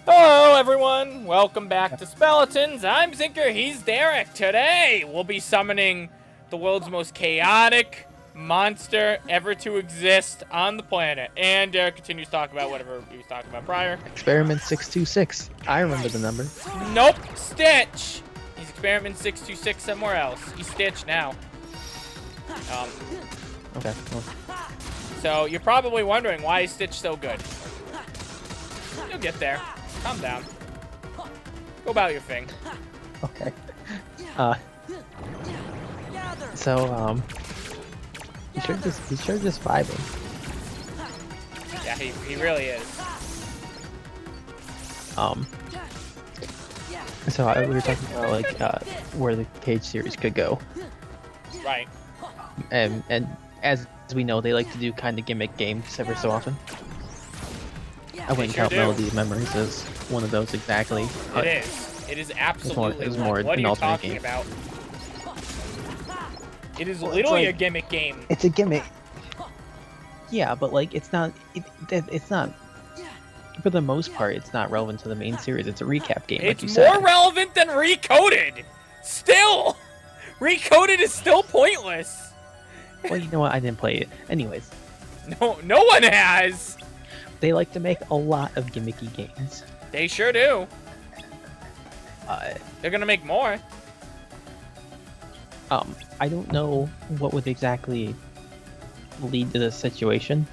Hello, everyone. Welcome back to Speletons. I'm Zinker. He's Derek. Today, we'll be summoning the world's most chaotic monster ever to exist on the planet. And Derek continues to talk about whatever he was talking about prior. Experiment 626. I remember the number. Nope. Stitch. He's Experiment 626 somewhere else. He's Stitch now. Okay. Well, So, you're probably wondering why is Stitch so good. You'll get there. Calm down. Go about your thing. okay. He's sure just vibing. Yeah, he really is. So we were talking about like where the KH series could go, Right. and as we know, they like to do kind of gimmick games every so often. I wouldn't sure count do. Melody of Memories as one of those exactly. It is. It is absolutely. It's more what are an you alternate talking game. about? It is Well, it's literally like- a gimmick game. It's a gimmick. Yeah, but like it's not. It's not. For the most part, it's not relevant to the main series. It's a recap game, like It's you more said. relevant than Recoded. Still, Recoded is still pointless. Well, you know what? I didn't play it. Anyways, No one has. they like to make a lot of gimmicky games. They sure do. Uh, They're gonna make more. I don't know what would exactly lead to this situation,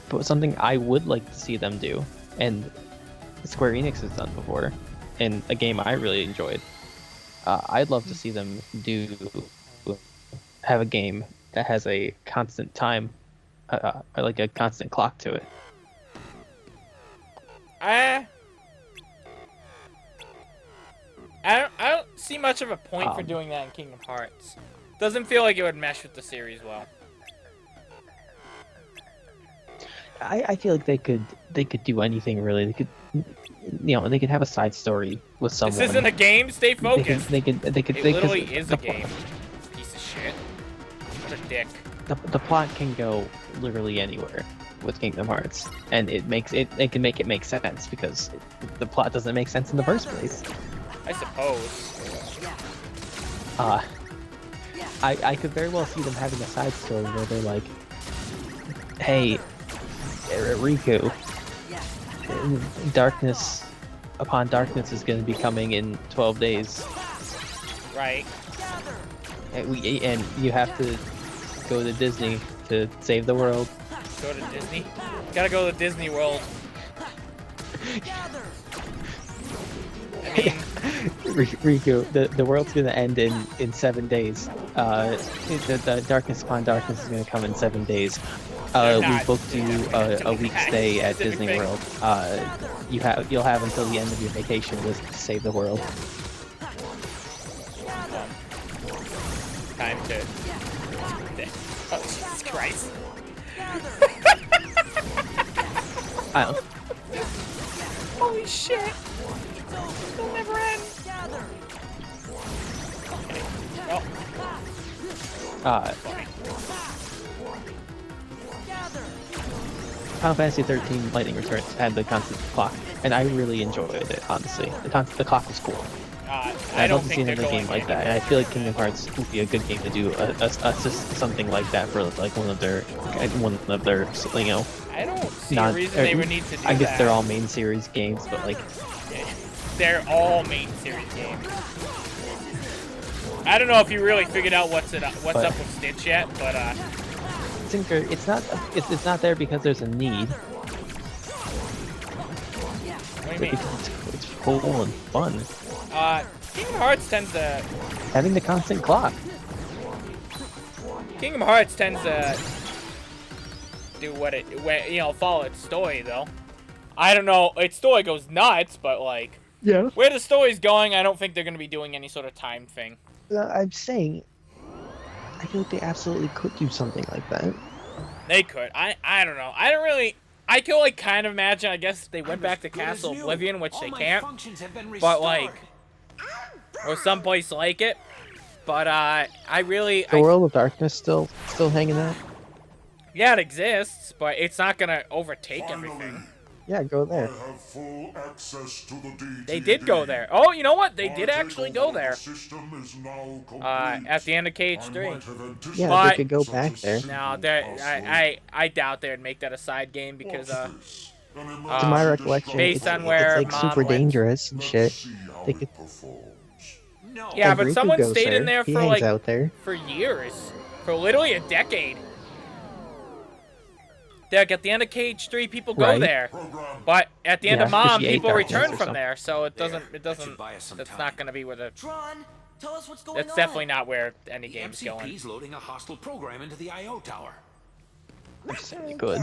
but something I would like to see them do, and Square Enix has done before, in a game I really enjoyed. I'd love to see them have a game that has a constant time, like a constant clock to it. I don't see much of a point for doing that in Kingdom Hearts. Doesn't feel like it would mesh with the series well. I feel like they could do anything really. They could, they could have a side story with someone. This isn't a game. Stay focused. They could. It literally is a game. Piece of shit. What a dick. The plot can go literally anywhere with Kingdom Hearts, and it can make it make sense because the plot doesn't make sense in the first place. I suppose. I could very well see them having a side story where they're like, hey, Riku, darkness upon darkness is going to be coming in 12 days. Right. And you have to go to Disney to save the world. Go to Disney. Gotta go to Disney World. I mean, Riku, the world's gonna end in 7 days. The darkness upon darkness is gonna come in 7 days. We booked you a week stay at Disney World. You'll have until the end of your vacation to save the world. time to. Oh, Jesus Christ. I don't. Holy shit. It'll never end. Okay. Oh, Final Fantasy 13 Lightning Returns had the constant clock, and I really enjoyed it. Honestly, the clock was cool. I don't love to see think they're another going game like that, and I feel like Kingdom Hearts would be a good game to do something like that for like one of their I don't see a not. reason they would need to do that. I guess they're all main series games, but like they're all main series games. I don't know if you really figured out what's up with Stitch yet, but Zinker, it's not there because there's a need. what do you mean? It's cool and fun. Kingdom Hearts tends to Having the constant clock. Do follow its story though. I don't know, its story goes nuts, but like Yeah. where the story's going, I don't think they're gonna be doing any sort of time thing. I'm saying, I feel like they absolutely could do something like that. They could. I don't know. I can like kind of imagine. I guess they went back to Castle Oblivion, which they can't. But like, or someplace like it. But The World of Darkness still hanging out. Yeah, it exists, but it's not gonna overtake everything. Yeah, go there. I have full access to the DTD. They did go there. Oh, you know what? They did actually go there. The system is now complete. At the end of I KH3. might have Yeah, But- they could go such back a there. simple No, password. I doubt they'd make that a side game because What's this? An To emergency my recollection, based it's, on where it's like Mom super went. dangerous and Let's shit. see how They it could- performs. No. Yeah, but Riku someone goes stayed in there He for hangs like out there. for years, for literally a decade. Like at the end of KH3, people go Right. there, Program. but at the end of Yeah, 'cause Mom, she ate people darkness return or from something. there. So it There, doesn't. that should buy us some That's time. not gonna be where the. Tron, tell us what's going That's on. definitely not where any The game's going. MCP's loading a hostile program into the I/O tower. Good.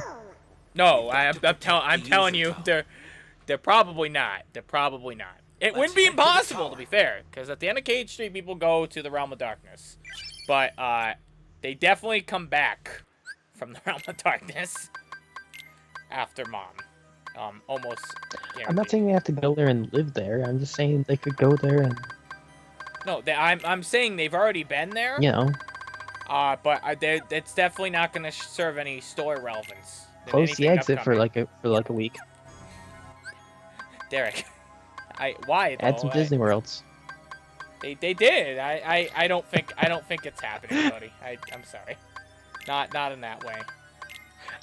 No, I'm telling you, they're probably not. They're probably not. It wouldn't be head to the impossible to tower. be fair, because at the end of KH3, people go to the Realm of Darkness, but they definitely come back from the Realm of Darkness after Mom. Almost. Guaranteed. I'm not saying they have to go there and live there. I'm just saying they could go there and, No, I'm saying they've already been there. you know, But it's definitely not going to serve any story relevance. in close the anything exit for upcoming. like a week. Derek. Why though? Add some Disney Worlds. They did. I don't think it's happening, buddy. I'm sorry. Not in that way.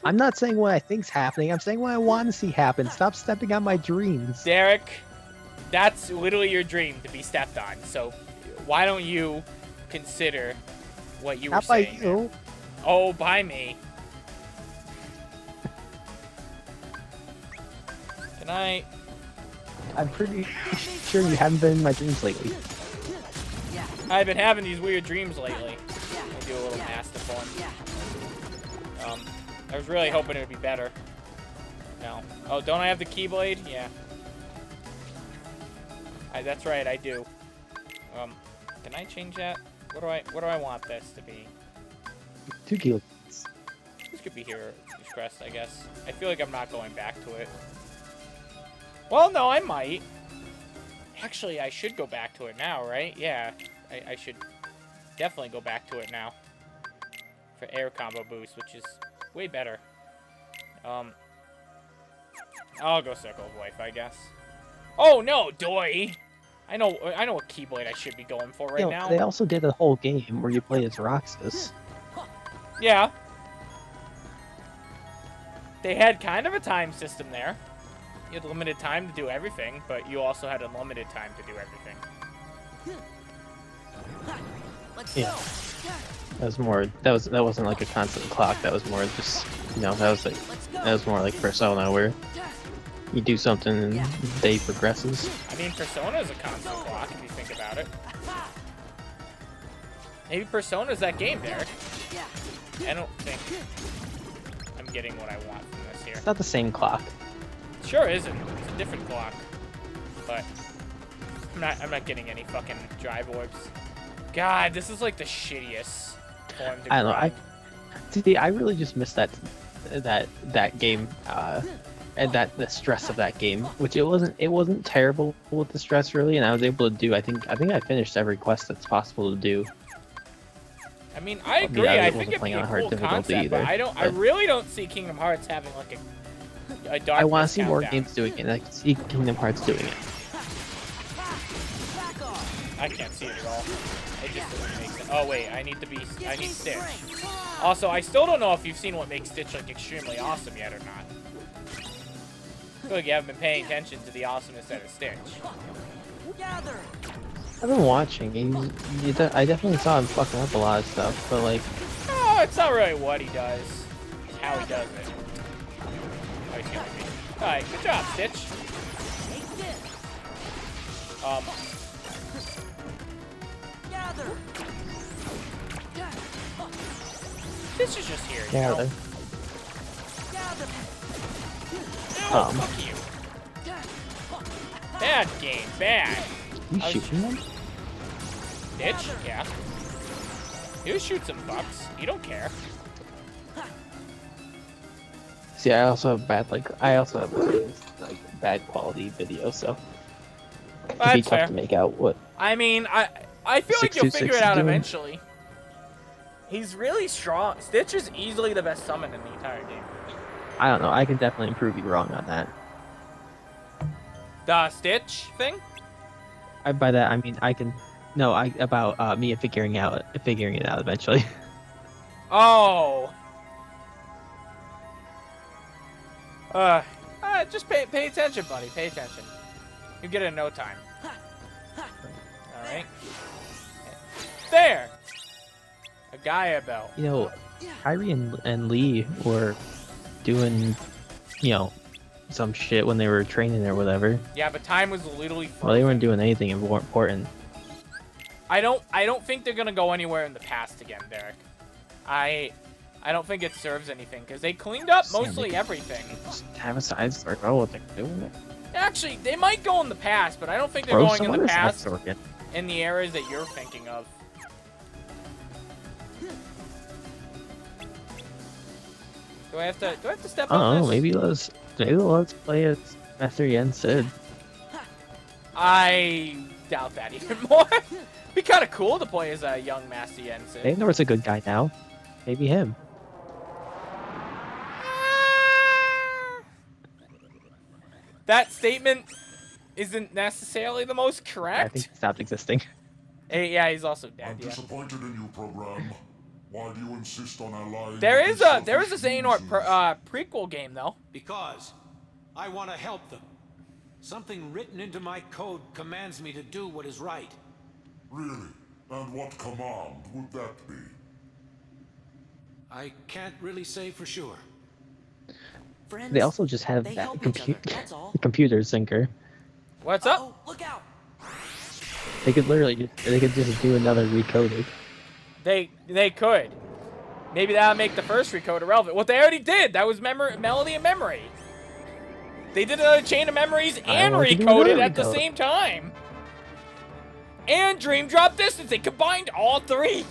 I'm not saying what I think's happening. I'm saying what I want to see happen. Stop stepping on my dreams. Derek, that's literally your dream to be stepped on. So why don't you consider what you were Not by saying? there? you. Oh, by me. Can I? I'm pretty sure you haven't been in my dreams lately. I've been having these weird dreams lately. I do a little master form. I was really hoping it would be better. No. Oh, don't I have the Keyblade? Yeah. That's right, I do. Can I change that? What do I want this to be? 2 kilos. This could be here, Crest, I guess. I feel like I'm not going back to it. Well, no, I might. Actually, I should go back to it now, right? Yeah, I should definitely go back to it now. For air combo boost, which is way better. I'll go Circle of Life, I guess. Oh, no, doy! I know what Keyblade I should be going for right You know, now. they also did a whole game where you play as Roxas. Yeah. They had kind of a time system there. You had limited time to do everything, but you also had unlimited time to do everything. Let's Yeah. That was more. That wasn't like a constant clock. That was more just, you know, that was more like Persona, where you do something and the day progresses. I mean, Persona's a constant clock if you think about it. Maybe Persona's that game, Derek. I don't think I'm getting what I want from this here. It's not the same clock. Sure isn't. It's a different clock. But I'm not getting any fucking drive orbs. God, this is like the shittiest form to I don't know. grind. See, I really just missed that game, and the stress of that game. Which it wasn't terrible with the stress really, and I was able to do. I think I finished every quest that's possible to do. I mean, I agree. I I wasn't think it'd be playing a on hard cool difficulty concept, but either, I but- really don't see Kingdom Hearts having like a dark. I want to see more games doing it. I can see Kingdom Hearts doing it. I can't see it at all. It just doesn't make sense. Oh wait, I need Stitch. Also, I still don't know if you've seen what makes Stitch like extremely awesome yet or not. I feel like you haven't been paying attention to the awesomeness that is Stitch. Gather. I've been watching. I definitely saw him fucking up a lot of stuff, but like, Oh, it's not really what he does. It's how he does it. Oh, he's killing me. Alright, good job, Stitch. Take this. Gather. Stitch is just here, you yeah, know? they're- Gather. No, fuck you. Bad game, bad. you I was- shooting them? Stitch? Yeah. He'll shoot some fucks. You don't care. See, I also have bad bad quality video, so it'd be That's tough fair. to make out what. I mean, I feel like you'll 626 figure it is out doing. eventually. He's really strong. Stitch is easily the best summon in the entire game. I don't know. I can definitely prove you wrong on that. The Stitch thing? By that I mean I can. No, about me figuring it out eventually. Oh. Just pay attention, buddy. Pay attention. You get it in no time. All right. There. A Gaia belt. You know, Kyrie and Lee were doing, some shit when they were training or whatever. Yeah, but time was literally frozen. Well, they weren't doing anything important. I don't think they're gonna go anywhere in the past again, Derek. I don't think it serves anything because they cleaned up mostly everything. Just have a side story about what they're doing. Actually, they might go in the past, but I don't think they're going in the past Sorkin. in the eras that you're thinking of. Do I have to step on Oh, this? maybe let's play as Vestroia and Sid. I doubt that even more. Be kind of cool to play as a young Master Yensid. They know it's a good guy now. Maybe him. That statement isn't necessarily the most I correct. think he stopped existing. Yeah, he's also I'm dead. Yeah. disappointed in you, program. Why do you insist on allying? There with is these a selfish Xehanort losers? prequel game though. Because I want to help them. Something written into my code commands me to do what is right. Really? And what command would that be? I can't really say for sure. Friends, They also just have they that help each other, that's all. computer Zinker. What's up? Oh, look out! They could just do another recoding. They could. Maybe that'll make the first recode irrelevant. What they already did, that was Melody and Memory. They did another Chain of Memories and want to do recoded another at the recode. same time. And Dream Drop Distance, they combined all three.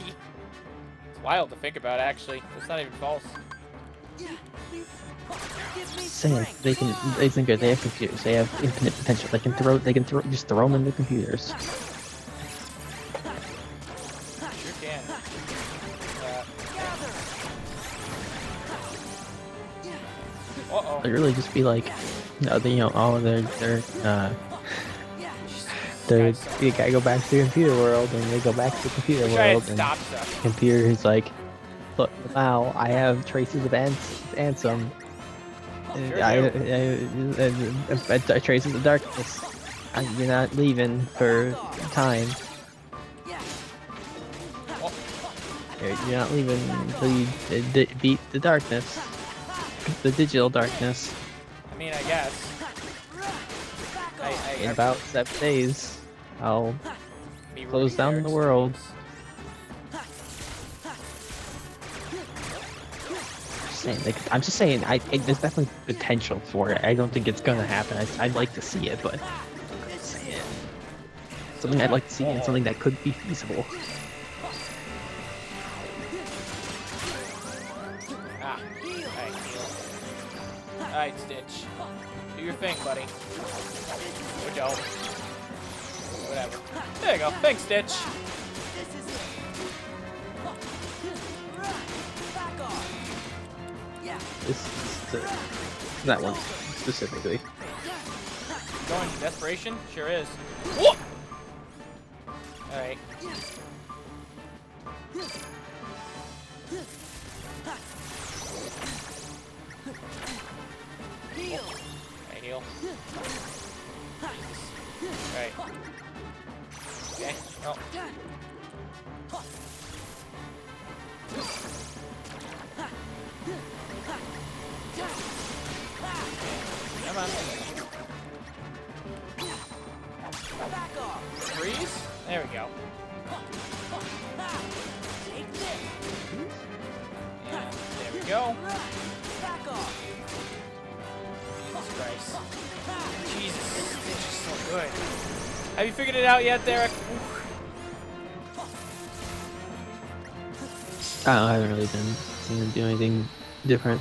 It's wild to think about, actually. It's not even false. Give me Saying strength. they Zinker, they have computers. They have infinite potential. Just throw them into computers. Sure can. Uh-oh. They really just be like, you gotta go back to the computer world, and they go back to the computer Wish I had world, and stopped stuff. computer is like, look, now I have traces of Ansem. Traces of darkness. You're not leaving for time. You're not leaving until you beat the darkness, the digital darkness. I mean, I guess. In about 7 days, I'll Be close rooting down Eric's the world. dreams. I'm just saying, there's definitely potential for it. I don't think it's gonna happen. I'd like to see it, but something I'd like to see and something that could be feasible. Ah. Alright, heal. Alright, Stitch. Do your thing, buddy. Or don't. Whatever. There you go. Thanks, Stitch. This is it. Back off. Yeah. That one specifically. Going to desperation? Sure is. Whoa! Alright. Heal. I heal. Alright. Okay. Oh. Come on. Back off. Freeze? There we go. Take this. And there we go. Back off. Jesus Christ. Jesus, Stitch is so good. Have you figured it out yet, Derek? Oof. I haven't really been seeing them do anything different.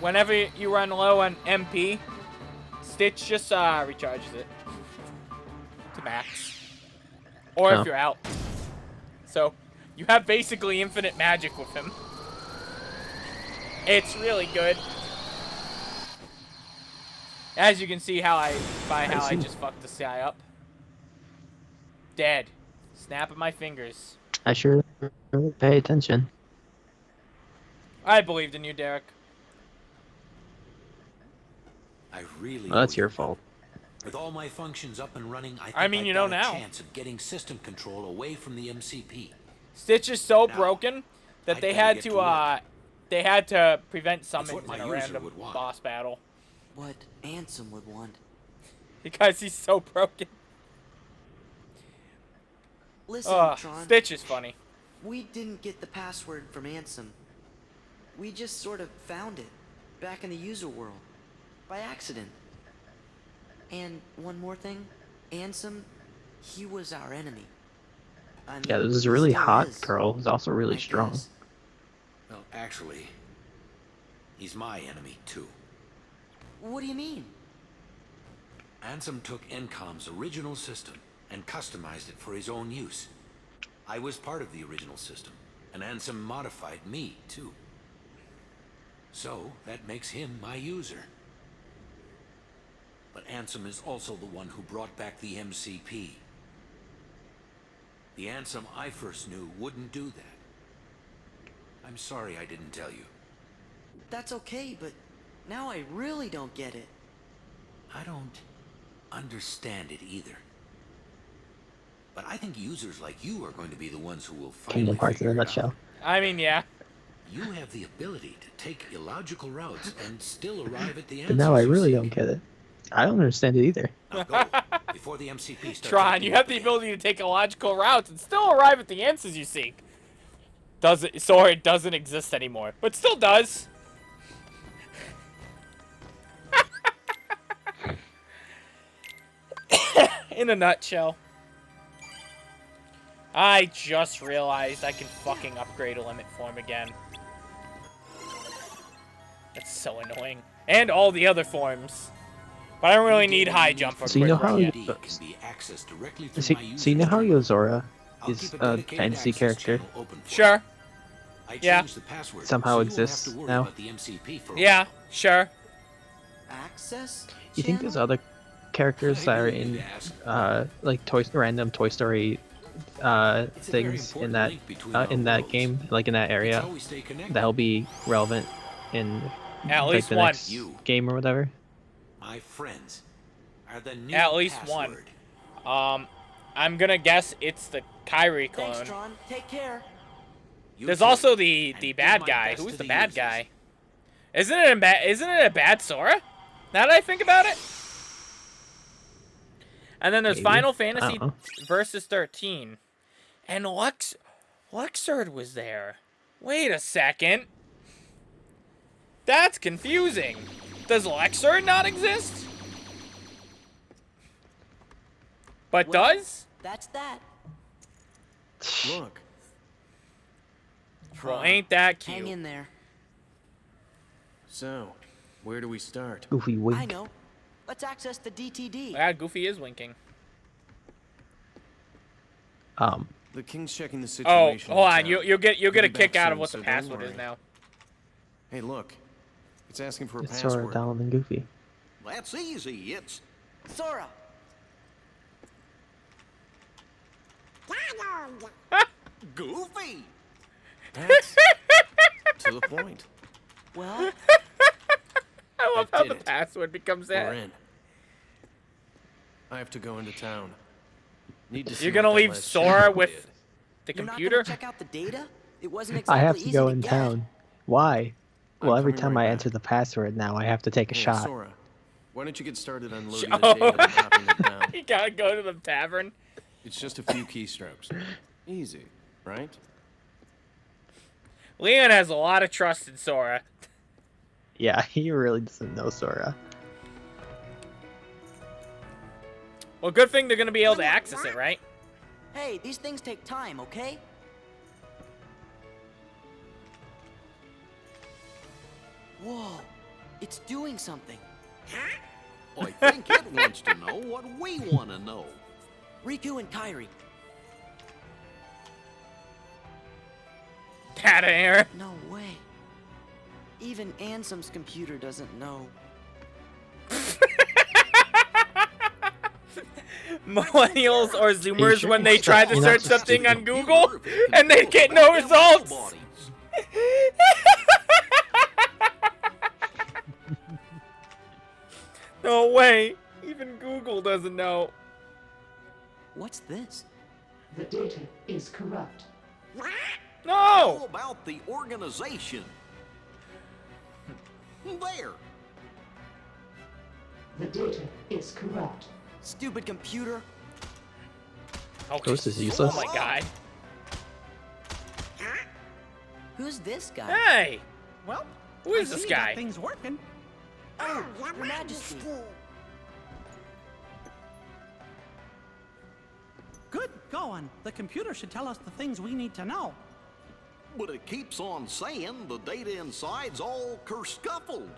Whenever you run low on MP, Stitch just recharges it to max. Or Oh. if you're out. So, you have basically infinite magic with him. It's really good. As you can see how I see. just fucked this guy up. Dead. Snap of my fingers. I sure really pay attention. I believed in you, Derek. I really. Well, that's owe your you one. fault. With all my functions up and running, I think I mean, I've you know got a now. chance of getting system control away from the MCP. Stitch is so Now, broken that I'd they better had get to to work. they had to prevent what summons my in a user random would want. boss battle What Ansem would want. because he's so broken. Listen, Tron. Stitch is funny. We didn't get the password from Ansem. We just sort of found it, back in the user world, by accident. And one more thing, Ansem, he was our enemy. I mean, Yeah, this is he a really still hot is, girl who's also really I strong. guess. Well, actually, he's my enemy too. What do you mean? Ansem took Encom's original system and customized it for his own use. I was part of the original system, and Ansem modified me too. So, that makes him my user. But Ansem is also the one who brought back the MCP. The Ansem I first knew wouldn't do that. I'm sorry I didn't tell you. That's okay, but now I really don't get it. I don't understand it either. But I think users like you are going to be the ones who will finally Kingdom Hearts in figure a it nutshell. out. I mean, yeah. You have the ability to take illogical routes and still arrive at the answers But now I you really seek. don't get it. I don't understand it either. Now go, before the MCP starts Tron, acting you have up the again. ability to take illogical routes and still arrive at the answers you seek. Sorry, it doesn't exist anymore, but still does. In a nutshell. I just realized I can fucking upgrade a limit form again. That's so annoying. And all the other forms. But I don't really need high jump or So you know quick how run you- yet. can be accessed directly through So, my so you know how users too. Yozora I'll is keep a dedicated fantasy access character? channel open for you. Sure. I Yeah. changed the password, Somehow so you won't exists have to worry now? about the MCP for a Yeah, while. sure. Access? You think there's channel? other characters that are in like random Toy Story It's a very things important in that link between our in that worlds. game, like in that It's area, how we stay connected. that'll be relevant in At like least the one. next game or whatever? My friends are the new At least one. password. I'm gonna guess it's the Kyrie Thanks, clone. Tron. Take care. You There's too. also the And do bad my guy. best Who's to the the bad users. guy? Isn't it a bad Sora? Now that I think about it. And then there's Maybe. Final I Fantasy don't know. Versus 13. And Luxord was there. Wait a second. That's confusing. Does Luxord not exist? But Well, does? That's that. Look, Well, ain't that Hang cute? in there. so where do we start? Goofy wink. I know. Let's access the DTD. Yeah, Goofy is winking. The king's checking the Oh, situation. hold in on. town. You'll get He'll a be kick back out of soon, what the so don't password is worry. now. Hey, look, it's asking for a It's Sora, password. Donald, and Goofy. That's easy. It's Sora. Goofy. That's to the point. Well, I love I how did the it. password becomes We're that. in. I have to go into town. Need to see You're what gonna that leave last Sora shipment with did. the you're not computer? gonna check out the data? It wasn't I exactly have to easy go to in get. town. Why? I'm Well, every coming time right I back. enter the password now, I have to take a Hey, shot. Sora, why don't you get started unloading Oh. the data and dropping it down? You gotta go to the tavern. It's just a few keystrokes. Easy, right? Leon has a lot of trust in Sora. Yeah, he really doesn't know Sora. Well, good thing they're gonna be able to access it, right? Hey, these things take time, okay? Whoa, it's doing something. I think it wants to know what we want to know. Riku and Kairi. Data error. No way. Even Ansem's computer doesn't know. millennials or Zoomers sure when they you're try not- to you're not search so something stupid. on Google and they get no results. No way. Even Google doesn't know. What's this? The data is corrupt. How No! about the organization? There. The data is corrupt. Stupid computer. Oh, Ghost is useless. Oh my god. Who's this guy? Hey! Well, Who is I this see you got guy? things working. Oh, Your Majesty. Good going. The computer should tell us the things we need to know. But it keeps on saying the data inside's all kerscuffled.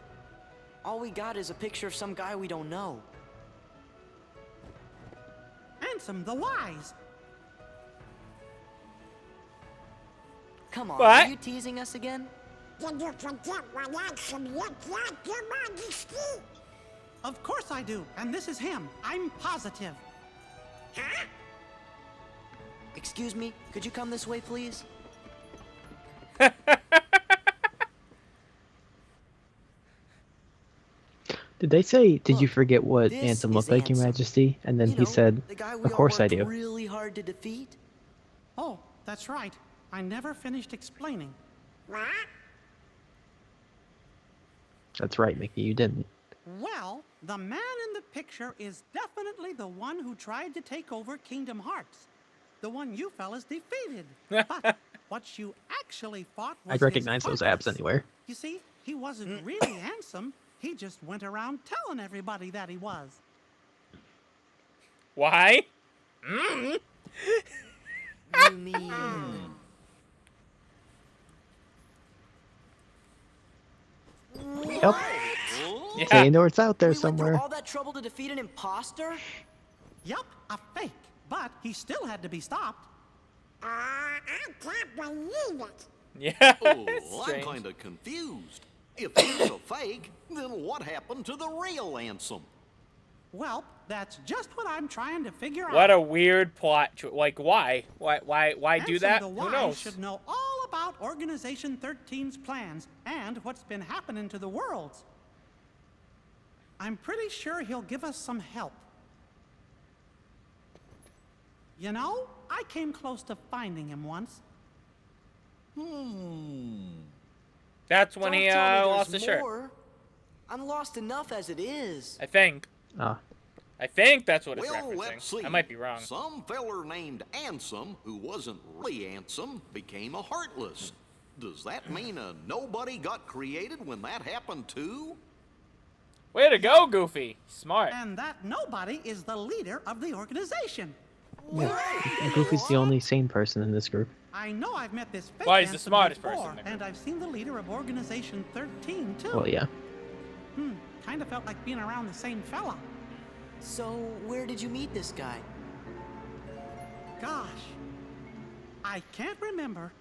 All we got is a picture of some guy we don't know. Ansem the Wise. Come on, What? are you teasing us again? Did you forget what Ansem looked like, Your Majesty? Of course I do, and this is him. I'm positive. Huh? Excuse me, could you come this way, please? Did they say, did you Look, forget what this Ansem is looked like, Your Ansem. Majesty? And then You he know, said, the guy we of all course I worked do. really hard to defeat. Oh, that's right. I never finished explaining. What? That's right, Mickey, you didn't. Well, the man in the picture is definitely the one who tried to take over Kingdom Hearts. The one you fellas defeated. But what you actually fought was I'd recognize his those abs purpose. anywhere. You see, he wasn't really handsome. He just went around telling everybody that he was. Why? You mean... Yep. Yeah. Xehanort's out there we went through somewhere. all that trouble to defeat an imposter? Yup, a fake. But he still had to be stopped. I can't believe it. Yeah. Oh, I'm Strange. kind of confused. If he's a fake, then what happened to the real Ansem? Well, that's just what I'm trying to figure What out. a weird plot. Like, why? Why do Ansem that? the Who Wise knows? should know all about Organization 13's plans and what's been happening to the worlds. I'm pretty sure he'll give us some help. You know, I came close to finding him once. That's when Don't he tell me lost there's the shirt. more. I'm lost enough as it is. I think. Ah, I think that's what it's Well, let's referencing. see. I might be wrong. Some feller named Ansem, who wasn't really Ansem, became a Heartless. Does that mean a nobody got created when that happened too? Way to go, Goofy. Smart. And that nobody is the leader of the organization. yeah. Goofy's the only sane person in this group. I know I've met this fake Well, he's the Ansem smartest before, person in the group. and I've seen the leader of Organization 13 too. Well, yeah. Kind of felt like being around the same fella. So, where did you meet this guy? Gosh, I can't remember.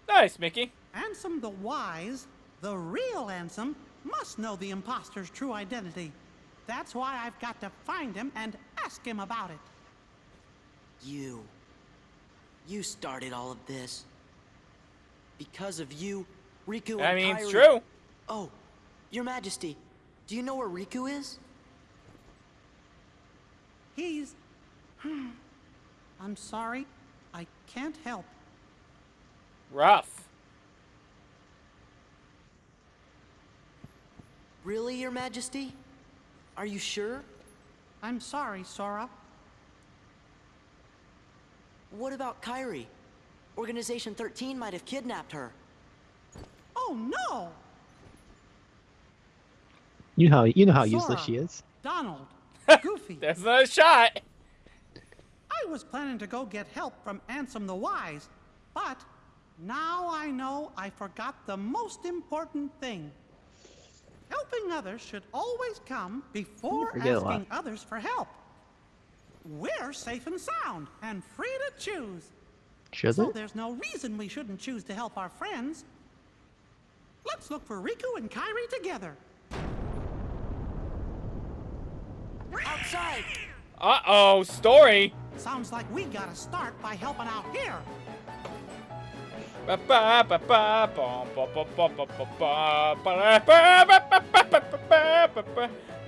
Nice, Mickey. Ansem the Wise, the real Ansem, must know the imposter's true identity. That's why I've got to find him and ask him about it. You started all of this. Because of you, Riku and I mean, it's Kairi- true. Oh, Your Majesty, do you know where Riku is? He's... I'm sorry, I can't help. Rough. Really, Your Majesty? Are you sure? I'm sorry, Sora. What about Kairi? Organization 13 might have kidnapped her. Oh no! You know how useless Sora, she is. Donald, Goofy. There's another shot. I was planning to go get help from Ansem the Wise, but now I know I forgot the most important thing. Helping others should always come before forget a lot. asking others for help. We're safe and sound and free to choose. Should So it? there's no reason we shouldn't choose to help our friends. Let's look for Riku and Kairi together. Outside! Uh-oh, story. Sounds like we gotta start by helping out here.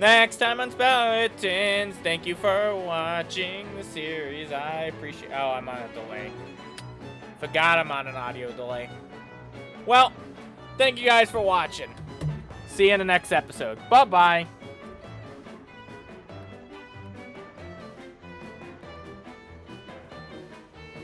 Next time on Speletons, thank you for watching the series. I appreciate. Oh, I'm on a delay. Forgot I'm on an audio delay. Well, thank you guys for watching. See you in the next episode. Bye-bye.